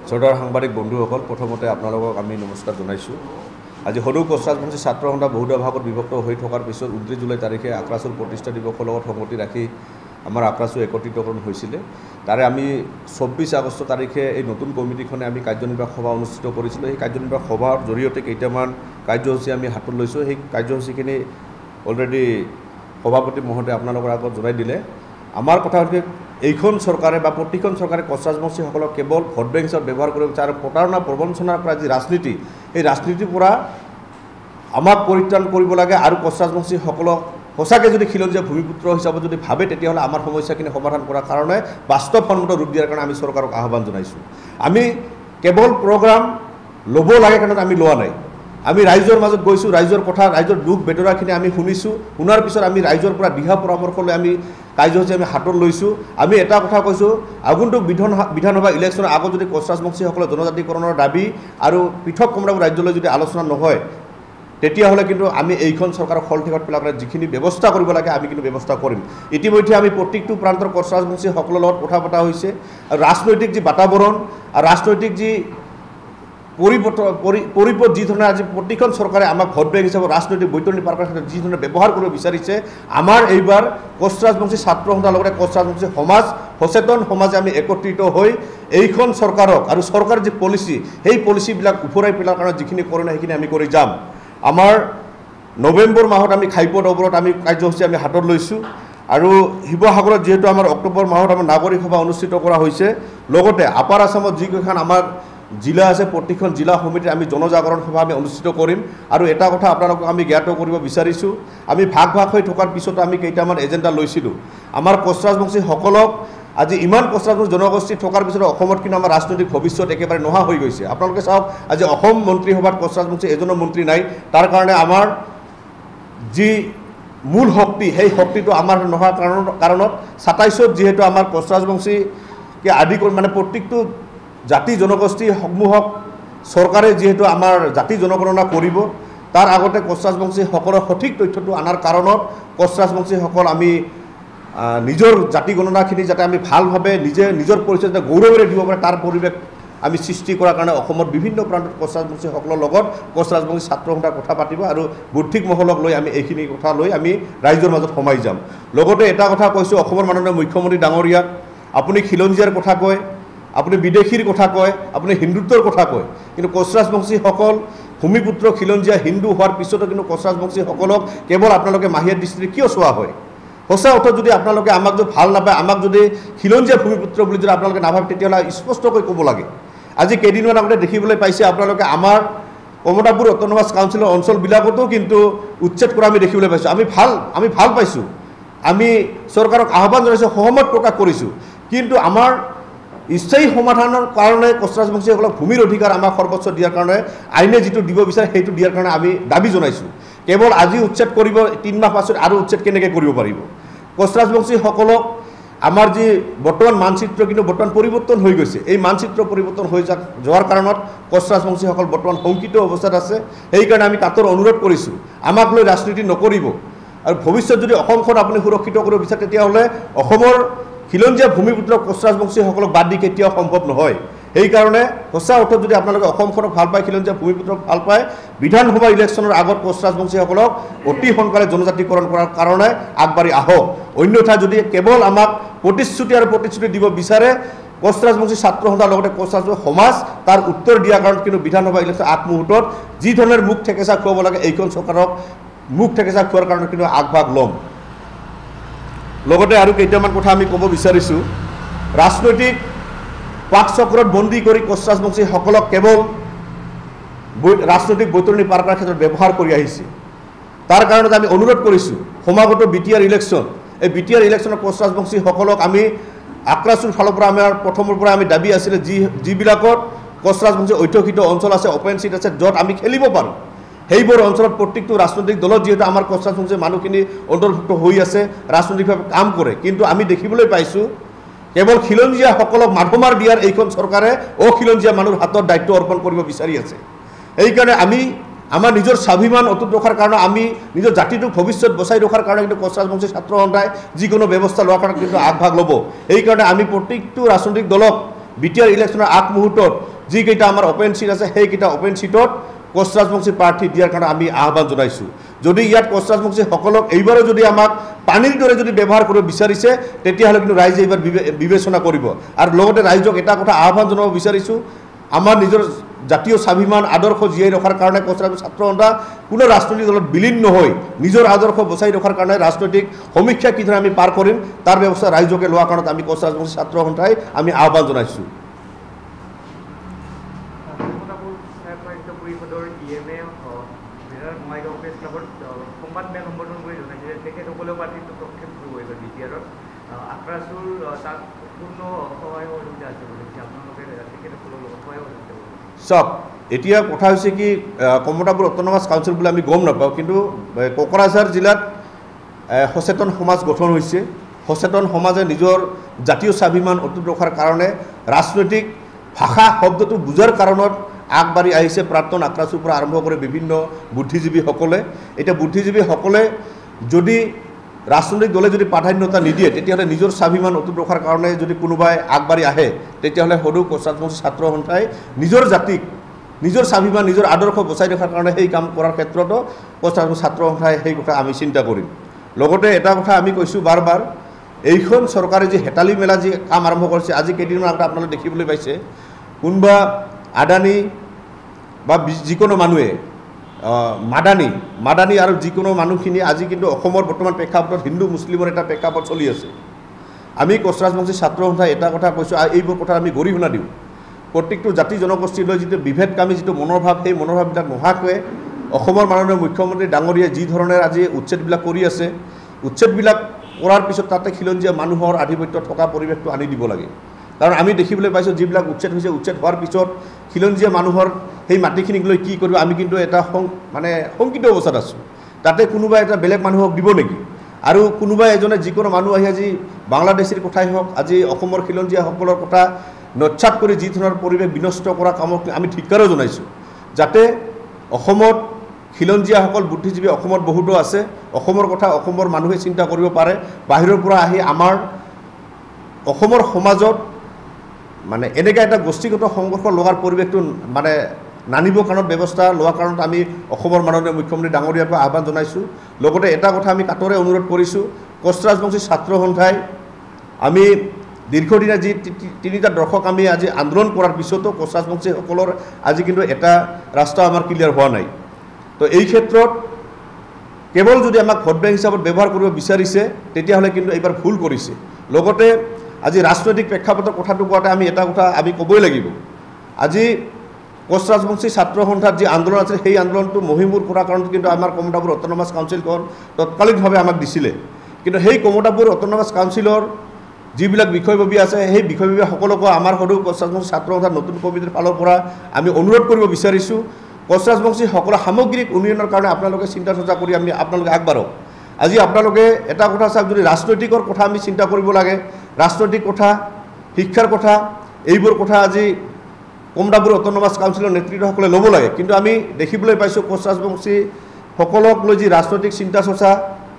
শ্ৰদ্ধাৰ সাংবাদিক বন্ধুসকল, প্ৰথমতে আপোনালোকক আমি নমস্কাৰ জনাইছোঁ। আজি সদৌ কোচ ৰাজবংশী ছাত্ৰ সন্থা বহুদা ভাগত বিভক্ত হৈ থকাৰ পিছত 29 জুলাই তাৰিখে আক্ৰাছুৰ প্ৰতিষ্ঠা দিৱসৰ লগত সংগতি ৰাখি আমাৰ আক্ৰাছু একত্ৰিতকৰণ হৈছিলে। তাৰে আমি 24 আগষ্ট তাৰিখে এই নতুন কমিটিখনে আমি কাৰ্যনিৰ্বাহক সভা অনুষ্ঠিত কৰিছিলোঁ। সেই কাৰ্যনিৰ্বাহক সভাৰ জৰিয়তে কেইটামান কাৰ্যসূচী আমি হাতত লৈছোঁ। সেই কাৰ্যসূচীখিনি অলৰেডি সভাপতি মহোদয়ে আপোনালোকৰ আগত জনাই দিলে। আমাৰ কথা হ'ল এইখন চৰকাৰে বা প্ৰতিখন চৰকাৰে কোচ ৰাজবংশীসকলক কেৱল ভোট বেংক হিচাপে ব্যৱহাৰ কৰিব বিচাৰে। প্ৰতাৰণা প্ৰবঞ্চনাৰ পৰা যি ৰাজনীতি, এই ৰাজনীতিৰ পৰা আমাক পৰিত্ৰাণ কৰিব লাগে। আৰু কোচ ৰাজবংশীসকলক সঁচাকৈ যদি খিলঞ্জীয়া ভূমিপুত্ৰ হিচাপে যদি ভাবে, তেতিয়াহ'লে আমাৰ সমস্যাখিনি সমাধান কৰাৰ কাৰণে বাস্তৱসন্মত ৰূপ দিয়াৰ কাৰণে আমি চৰকাৰক আহ্বান জনাইছোঁ। আমি কেৱল প্ৰগ্ৰাম ল'ব লাগে কাৰণে আমি লোৱা নাই। আমি ৰাইজৰ মাজত গৈছোঁ, ৰাইজৰ কথা, ৰাইজৰ দুখ বেদনাখিনি আমি শুনিছোঁ। শুনাৰ পিছত আমি ৰাইজৰ পৰা দিহা পৰামৰ্শ লৈ আমি কাৰ্যসূচী আমি হাতত লৈছোঁ। আমি এটা কথা কৈছোঁ, আগন্তুক বিধানসভা ইলেকশ্যনৰ আগত যদি কোচ ৰাজবংশীসকলৰ জনজাতিকৰণৰ দাবী আৰু পৃথক কমৰাপুৰ ৰাজ্যলৈ যদি আলোচনা নহয়, তেতিয়াহ'লে কিন্তু আমি এইখন চৰকাৰক শলঠেকত পেলাই যিখিনি ব্যৱস্থা কৰিব লাগে আমি কিন্তু ব্যৱস্থা কৰিম। ইতিমধ্যে আমি প্ৰত্যেকটো প্ৰান্তৰ কোচ ৰাজবংশীসকলৰ লগত কথা পতা হৈছে। আৰু ৰাজনৈতিক যি বাতাবৰণ আৰু ৰাজনৈতিক যি পৰিপথ যি ধৰণে আজি প্ৰতিখন চৰকাৰে আমাক ভোট বেংক হিচাপে ৰাজনৈতিক বৈতৰণি পাৰ কৰাৰ ক্ষেত্ৰত যি ধৰণে ব্যৱহাৰ কৰিব বিচাৰিছে, আমাৰ এইবাৰ কোচ ৰাজবংশী ছাত্ৰ সন্থাৰ লগতে কোচ ৰাজবংশী সমাজ, সচেতন সমাজে আমি একত্ৰিত হৈ এইখন চৰকাৰক আৰু চৰকাৰৰ যি পলিচি, সেই পলিচিবিলাক উফৰাই পেলাৰ কাৰণে যিখিনি কৰোঁ সেইখিনি আমি কৰি যাম। আমাৰ নৱেম্বৰ মাহত আমি ঘাইপথ অৱৰোধ আমি কাৰ্যসূচী আমি হাতত লৈছোঁ। আৰু শিৱসাগৰত যিহেতু আমাৰ অক্টোবৰ মাহত আমাৰ নাগৰিক সভা অনুষ্ঠিত কৰা হৈছে, লগতে আপাৰ আছামত যিকেইখন আমাৰ জিলা আছে, প্ৰতিখন জিলা সমিতিত আমি জনজাগৰণ সভা আমি অনুষ্ঠিত কৰিম। আৰু এটা কথা আপোনালোকক আমি জ্ঞাত কৰিব বিচাৰিছোঁ, আমি ভাগ হৈ থকাৰ পিছতো আমি কেইটামান এজেণ্ডা লৈছিলোঁ। আমাৰ কোচ ৰাজবংশীসকলক আজি ইমান কোচ ৰাজবংশী জনগোষ্ঠী থকাৰ পিছতো অসমত কিন্তু আমাৰ ৰাজনৈতিক ভৱিষ্যত একেবাৰে নোহোৱা হৈ গৈছে। আপোনালোকে চাওক, আজি অসম মন্ত্ৰীসভাত কোচ ৰাজবংশী এজনো মন্ত্ৰী নাই। তাৰ কাৰণে আমাৰ যি মূল শক্তি, সেই শক্তিটো আমাৰ নোহোৱাৰ কাৰণত 27ত যিহেতু আমাৰ কোচ ৰাজবংশীকে আদি কৰি মানে প্ৰত্যেকটো জাতি জনগোষ্ঠীসমূহক চৰকাৰে যিহেতু আমাৰ জাতি জনগণনা কৰিব, তাৰ আগতে কোচ ৰাজবংশীসকলৰ সঠিক তথ্যটো অনাৰ কাৰণত কোচ ৰাজবংশীসকল আমি নিজৰ জাতি গণনাখিনি যাতে আমি ভালভাৱে নিজৰ পৰিচয় যাতে গৌৰৱেৰে দিব পাৰে, তাৰ পৰিৱেশ আমি সৃষ্টি কৰাৰ কাৰণে অসমৰ বিভিন্ন প্ৰান্তত কোচ ৰাজবংশীসকলৰ লগত কোচ ৰাজবংশী ছাত্ৰ সন্থাই কথা পাতিব। আৰু বৌদ্ধিক মহলক লৈ আমি এইখিনি কথা লৈ আমি ৰাইজৰ মাজত সোমাই যাম। লগতে এটা কথা কৈছোঁ, অসমৰ মাননীয় মুখ্যমন্ত্ৰী ডাঙৰীয়াক, আপুনি খিলঞ্জীয়াৰ কথা কয়, আপুনি বিদেশীৰ কথা কয়, আপুনি হিন্দুত্বৰ কথা কয়, কিন্তু কোচ ৰাজবংশীসকল ভূমিপুত্ৰ খিলঞ্জীয়া হিন্দু হোৱাৰ পিছতো কিন্তু কোচ ৰাজবংশীসকলক কেৱল আপোনালোকে মাহীয়া দৃষ্টিৰে কিয় চোৱা হয়? সঁচা অৰ্থত যদি আপোনালোকে আমাক যদি ভাল নাপায়, আমাক যদি খিলঞ্জীয়া ভূমিপুত্ৰ বুলি যদি আপোনালোকে নাভাবে, তেতিয়াহ'লে স্পষ্টকৈ ক'ব লাগে। আজি কেইদিনমান আগতে দেখিবলৈ পাইছে আপোনালোকে আমাৰ কমতাপুৰ অট'নমাছ কাউন্সিলৰ অঞ্চলবিলাকতো কিন্তু উচ্ছেদ কৰা আমি দেখিবলৈ পাইছোঁ। আমি ভাল পাইছোঁ, আমি চৰকাৰক আহ্বান জনাইছোঁ, সহমত প্ৰকাশ কৰিছোঁ। কিন্তু আমাৰ স্থায়ী সমাধানৰ কাৰণে কোচ ৰাজবংশীসকলক ভূমিৰ অধিকাৰ আমাক সৰ্বোচ্চ দিয়াৰ কাৰণে আইনে যিটো দিব বিচাৰে সেইটো দিয়াৰ কাৰণে আমি দাবী জনাইছোঁ। কেৱল আজি উচ্ছেদ কৰিব, 3 মাহ পাছত আৰু উচ্ছেদ কেনেকৈ কৰিব পাৰিব? কোচ ৰাজবংশীসকলক আমাৰ যি বৰ্তমান মানচিত্ৰ কিন্তু বৰ্তমান পৰিৱৰ্তন হৈ গৈছে। এই মানচিত্ৰ পৰিৱৰ্তন হৈ যোৱাৰ কাৰণত কোচ ৰাজবংশীসকল বৰ্তমান শংকিত অৱস্থাত আছে। সেইকাৰণে আমি কাতৰ অনুৰোধ কৰিছোঁ, আমাক লৈ ৰাজনীতি নকৰিব। আৰু ভৱিষ্যত যদি অসমখন আপুনি সুৰক্ষিত কৰিব বিচাৰে, তেতিয়াহ'লে অসমৰ খিলঞ্জীয়া ভূমিপুত্ৰ কোচ ৰাজবংশীসকলক বাদ দি কেতিয়াও সম্ভৱ নহয়। সেইকাৰণে সঁচা অৰ্থত যদি আপোনালোকে অসমখনক ভাল পায়, খিলঞ্জীয়া ভূমিপুত্ৰক ভাল পায়, বিধানসভা ইলেকশ্যনৰ আগত কোচ ৰাজবংশীসকলক অতি সোনকালে জনজাতিকৰণ কৰাৰ কাৰণে আগবাঢ়ি আহক। অন্যথা যদি কেৱল আমাক প্ৰতিশ্ৰুতি দিব বিচাৰে, কোচ ৰাজবংশী ছাত্ৰ সন্থাৰ লগতে কোচ ৰাজবংশী সমাজ তাৰ উত্তৰ দিয়াৰ কাৰণত কিন্তু বিধানসভা ইলেকশ্যন আগমুহূৰ্তত যি ধৰণৰ মুখ ঠেকেচা খুৱাব লাগে, এইখন চৰকাৰক মুখ ঠেকেচা খোৱাৰ কাৰণে কিন্তু আগভাগ ল'ম। লগতে আৰু কেইটামান কথা আমি ক'ব বিচাৰিছোঁ, ৰাজনৈতিক পাকচক্ৰত বন্দী কৰি কোচ ৰাজবংশীসকলক কেৱল ৰাজনৈতিক বৈতৰণি পাৰ কৰাৰ ক্ষেত্ৰত ব্যৱহাৰ কৰি আহিছে। তাৰ কাৰণতে আমি অনুৰোধ কৰিছোঁ, সমাগত BTR ইলেকশ্যন, এই BTR ইলেকশ্যনত কোচ ৰাজবংশীসকলক আমি আক্ৰাছুৰ ফালৰ পৰা আমাৰ প্ৰথমৰ পৰা আমি দাবী আছিলে, যিবিলাকত কোচ ৰাজবংশী অধ্যুষিত অঞ্চল আছে, অপেন চিট আছে, য'ত আমি খেলিব পাৰোঁ, সেইবোৰ অঞ্চলত প্ৰত্যেকটো ৰাজনৈতিক দলত যিহেতু আমাৰ কোচ ৰাজবংশী মানুহখিনি অন্তৰ্ভুক্ত হৈ আছে, ৰাজনৈতিকভাৱে কাম কৰে। কিন্তু আমি দেখিবলৈ পাইছোঁ কেৱল খিলঞ্জীয়াসকলক মাধমাৰ দিয়াৰ এইখন চৰকাৰে অখিলঞ্জীয়া মানুহৰ হাতত দায়িত্ব অৰ্পণ কৰিব বিচাৰি আছে। সেইকাৰণে আমি আমাৰ নিজৰ স্বাভিমান অটুট ৰখাৰ কাৰণে, আমি নিজৰ জাতিটোক ভৱিষ্যত বচাই ৰখাৰ কাৰণে কিন্তু কোচ ৰাজবংশী ছাত্ৰ সন্থাই যিকোনো ব্যৱস্থা লোৱাৰ কাৰণে কিন্তু আগভাগ ল'ব। সেইকাৰণে আমি প্ৰত্যেকটো ৰাজনৈতিক দলক BTR ইলেকশ্যনৰ আগমুহূৰ্তত যিকেইটা আমাৰ অপেন সিট আছে সেইকেইটা অপেন সিটত কোচ ৰাজবংশী প্ৰাৰ্থী দিয়াৰ কাৰণে আমি আহ্বান জনাইছোঁ যদি ইয়াত কোচ ৰাজবংশীসকলক এইবাৰো যদি আমাক পানীৰ দৰে যদি ব্যৱহাৰ কৰিব বিচাৰিছে তেতিয়াহ'লে কিন্তু ৰাইজে এইবাৰ বিবেচনা কৰিব আৰু লগতে ৰাইজক এটা কথা আহ্বান জনাব বিচাৰিছোঁ আমাৰ নিজৰ জাতীয় স্বাভিমান আদৰ্শ জীয়াই ৰখাৰ কাৰণে কোচ ৰাজবংশী ছাত্ৰ সন্থা কোনো ৰাজনৈতিক দলত বিলীন নহয় নিজৰ আদৰ্শ বচাই ৰখাৰ কাৰণে ৰাজনৈতিক সমীক্ষা কি ধৰণে আমি পাৰ কৰিম তাৰ ব্যৱস্থা ৰাইজকে লোৱাৰ কাৰণত আমি কোচ ৰাজবংশী ছাত্ৰ সন্থাই আমি আহ্বান জনাইছোঁ সব এতিয়া কথা হৈছে কি কমতাপুৰ অট'নমাছ কাউন্সিল বুলি আমি গম নাপাওঁ কিন্তু কোকৰাঝাৰ জিলাত সচেতন সমাজ গঠন হৈছে সচেতন সমাজে নিজৰ জাতীয় স্বাভিমান অটুট ৰখাৰ কাৰণে ৰাজনৈতিক ভাষা শব্দটো বুজাৰ কাৰণত আগবাঢ়ি আহিছে প্ৰাক্তন আক্ৰাসুৰ পৰা আৰম্ভ কৰি বিভিন্ন বুদ্ধিজীৱীসকলে এতিয়া বুদ্ধিজীৱীসকলে যদি ৰাজনৈতিক দলে যদি প্ৰাধান্যতা নিদিয়ে তেতিয়াহ'লে নিজৰ স্বাভিমান অটুট ৰখাৰ কাৰণে যদি কোনোবাই আগবাঢ়ি আহে তেতিয়াহ'লে সদৌ কোচ ৰাজবংশী ছাত্ৰ সন্থাই নিজৰ জাতিক নিজৰ স্বাভিমান নিজৰ আদৰ্শ বচাই ৰখাৰ কাৰণে সেই কাম কৰাৰ ক্ষেত্ৰতো কোচ ৰাজবংশী ছাত্ৰ সন্থাই সেই কথা আমি চিন্তা কৰিম লগতে এটা কথা আমি কৈছোঁ বাৰ বাৰ এইখন চৰকাৰে যি হেতালি মেলা যি কাম আৰম্ভ কৰিছে আজি কেইদিনমান আগতে আপোনালোকে দেখিবলৈ পাইছে কোনোবা আদানী বা যিকোনো মানুহে মাদানী আৰু যিকোনো মানুহখিনি আজি কিন্তু অসমৰ বৰ্তমান প্ৰেক্ষাপটত হিন্দু মুছলিমৰ এটা প্ৰেক্ষাপট চলি আছে আমি কোচ ৰাজবংশী ছাত্ৰ সন্থাই এটা কথা কৈছোঁ আৰু এইবোৰ কথা আমি গৰিহণা দিওঁ প্ৰত্যেকটো জাতি জনগোষ্ঠীলৈ যিটো বিভেদকামী যিটো মনোভাৱ সেই মনোভাৱবিলাক নোহোৱাকৈ অসমৰ মাননীয় মুখ্যমন্ত্ৰী ডাঙৰীয়াই যি ধৰণে আজি উচ্ছেদবিলাক কৰি আছে উচ্ছেদবিলাক কৰাৰ পিছত তাতে খিলঞ্জীয়া মানুহৰ আধিপত্য থকা পৰিৱেশটো আনি দিব লাগে কাৰণ আমি দেখিবলৈ পাইছোঁ যিবিলাক উচ্ছেদ হৈছে উচ্ছেদ হোৱাৰ পিছত খিলঞ্জীয়া মানুহৰ সেই মাটিখিনিক লৈ কি কৰিব আমি কিন্তু এটা মানে শংকিত অৱস্থাত আছোঁ তাতে কোনোবাই এটা বেলেগ মানুহক দিব নেকি আৰু কোনোবাই এজনে যিকোনো মানুহ আহি আজি বাংলাদেশীৰ কথাই হওক আজি অসমৰ খিলঞ্জীয়াসকলৰ কথা নচ্ছাত কৰি যি ধৰণৰ পৰিৱেশ বিনষ্ট কৰা কামক আমি ধিক্কাৰো জনাইছোঁ যাতে অসমত খিলঞ্জীয়াসকল বুদ্ধিজীৱী অসমত বহুতো আছে অসমৰ কথা অসমৰ মানুহে চিন্তা কৰিব পাৰে বাহিৰৰ পৰা আহি আমাৰ অসমৰ সমাজত মানে এনেকৈ এটা গোষ্ঠীগত সংঘৰ্ষ লোৱাৰ পৰিৱেশটো মানে নানিবৰ কাৰণত ব্যৱস্থা লোৱাৰ কাৰণত আমি অসমৰ মাননীয় মুখ্যমন্ত্ৰী ডাঙৰীয়াৰ পৰা আহ্বান জনাইছোঁ লগতে এটা কথা আমি কাটৰে অনুৰোধ কৰিছোঁ কোচ ৰাজবংশী ছাত্ৰ সন্থাই আমি দীৰ্ঘদিনীয়া যি 3টা দশক আমি আজি আন্দোলন কৰাৰ পিছতো কোচ ৰাজবংশীসকলৰ আজি কিন্তু এটা ৰাস্তা আমাৰ ক্লিয়াৰ হোৱা নাই তো এই ক্ষেত্ৰত কেৱল যদি আমাক ভোট বেংক হিচাপত ব্যৱহাৰ কৰিব বিচাৰিছে তেতিয়াহ'লে কিন্তু এইবাৰ ভুল কৰিছে লগতে আজি ৰাজনৈতিক প্ৰেক্ষাপটৰ কথাটো কোৱাতে আমি এটা কথা আমি ক'বই লাগিব আজি কোচ ৰাজবংশী ছাত্ৰ সন্থাৰ যি আন্দোলন আছিল সেই আন্দোলনটো মহিমূৰ কৰাৰ কাৰণত কিন্তু আমাৰ কমতাপুৰ অট'নমাছ কাউন্সিলখন তৎকালীনভাৱে আমাক দিছিলে কিন্তু সেই কমতাপুৰ অট'নমাছ কাউন্সিলৰ যিবিলাক বিষয়ববী আছে সেই বিষয়ববীসকলকো আমাৰ সদৌ কোচ ৰাজবংশী ছাত্ৰ সন্থাৰ নতুন কমিটিৰ ফালৰ পৰা আমি অনুৰোধ কৰিব বিচাৰিছোঁ কোচ ৰাজবংশীসকলৰ সামগ্ৰিক উন্নয়নৰ কাৰণে আপোনালোকে চিন্তা চৰ্চা কৰি আমি আপোনালোকে আগবাঢ়ক আজি আপোনালোকে এটা কথা চাওক যদি ৰাজনৈতিকৰ কথা আমি চিন্তা কৰিব লাগে ৰাজনৈতিক কথা শিক্ষাৰ কথা এইবোৰ কথা আজি কমতাপুৰ অট'নমাছ কাউন্সিলৰ নেতৃত্বসকলে ল'ব লাগে কিন্তু আমি দেখিবলৈ পাইছোঁ কোচ ৰাজবংশীসকলক লৈ যি ৰাজনৈতিক চিন্তা চৰ্চা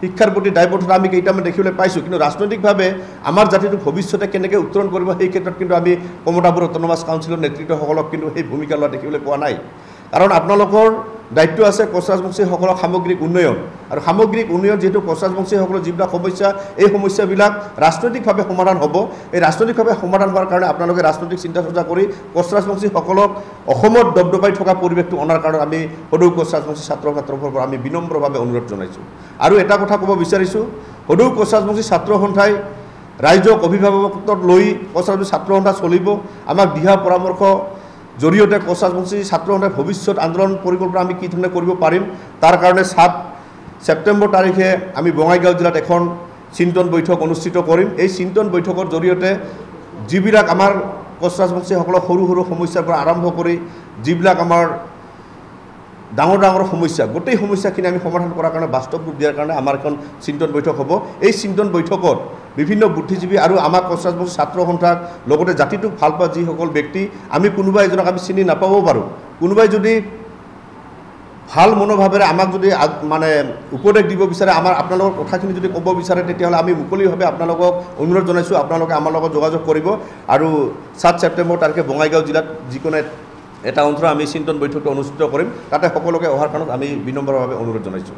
শিক্ষাৰ প্ৰতি দায়বদ্ধতা আমি কেইটামান দেখিবলৈ পাইছোঁ কিন্তু ৰাজনৈতিকভাৱে আমাৰ জাতিটো ভৱিষ্যতে কেনেকৈ উত্তৰণ কৰিব সেই ক্ষেত্ৰত কিন্তু আমি কমতাপুৰ অট'নমাছ কাউন্সিলৰ নেতৃত্বসকলক কিন্তু সেই ভূমিকা লোৱা দেখিবলৈ পোৱা নাই কাৰণ আপোনালোকৰ দায়িত্ব আছে কোচ ৰাজবংশীসকলৰ সামগ্ৰিক উন্নয়ন আৰু সামগ্ৰিক উন্নয়ন যিহেতু কোচ ৰাজবংশীসকলৰ যিবিলাক সমস্যা এই সমস্যাবিলাক ৰাজনৈতিকভাৱে সমাধান হ'ব এই ৰাজনৈতিকভাৱে সমাধান হোৱাৰ কাৰণে আপোনালোকে ৰাজনৈতিক চিন্তা চৰ্চা কৰি কোচ ৰাজবংশীসকলক অসমত দবদবাই থকা পৰিৱেশটো অনাৰ কাৰণে আমি সদৌ কোচ ৰাজবংশী ছাত্ৰ সন্থাৰ তৰফৰ পৰা আমি বিনম্ৰভাৱে অনুৰোধ জনাইছোঁ আৰু এটা কথা ক'ব বিচাৰিছোঁ সদৌ কোচ ৰাজবংশী ছাত্ৰ সন্থাই ৰাইজক অভিভাৱকত্বত লৈ কোচ ৰাজবংশী ছাত্ৰ সন্থা চলিব আমাক দিহা পৰামৰ্শ জৰিয়তে কোচ ৰাজবংশী ছাত্ৰ সন্থাই ভৱিষ্যত আন্দোলন পৰিকল্পনা আমি কি ধৰণে কৰিব পাৰিম তাৰ কাৰণে 7 ছেপ্টেম্বৰ তাৰিখে আমি বঙাইগাঁও জিলাত এখন চিন্তন বৈঠক অনুষ্ঠিত কৰিম এই চিন্তন বৈঠকৰ জৰিয়তে যিবিলাক আমাৰ কোচ ৰাজবংশীসকলৰ সৰু সৰু সমস্যাৰ পৰা আৰম্ভ কৰি যিবিলাক আমাৰ ডাঙৰ ডাঙৰ সমস্যা গোটেই সমস্যাখিনি আমি সমাধান কৰাৰ কাৰণে বাস্তৱ ৰূপ দিয়াৰ কাৰণে আমাৰ এখন চিন্তন বৈঠক হ'ব এই চিন্তন বৈঠকত বিভিন্ন বুদ্ধিজীৱী আৰু আমাৰ কোচ ৰাজবংশী ছাত্ৰ সন্থাক লগতে জাতিটোক ভাল পোৱা যিসকল ব্যক্তি আমি কোনোবা এজনক আমি চিনি নাপাবও পাৰোঁ কোনোবাই যদি ভাল মনোভাৱেৰে আমাক যদি মানে উপদেশ দিব বিচাৰে আপোনালোকৰ কথাখিনি যদি ক'ব বিচাৰে তেতিয়াহ'লে আমি মুকলিভাৱে আপোনালোকক অনুৰোধ জনাইছোঁ আপোনালোকে আমাৰ লগত যোগাযোগ কৰিব আৰু 7 ছেপ্টেম্বৰ তাৰিখে বঙাইগাঁও জিলাত যিকোনো এটা অন্তত আমি চিন্তন বৈঠকটো অনুষ্ঠিত কৰিম তাতে সকলোকে অহাৰ কাৰণত আমি বিনম্ৰভাৱে অনুৰোধ জনাইছোঁ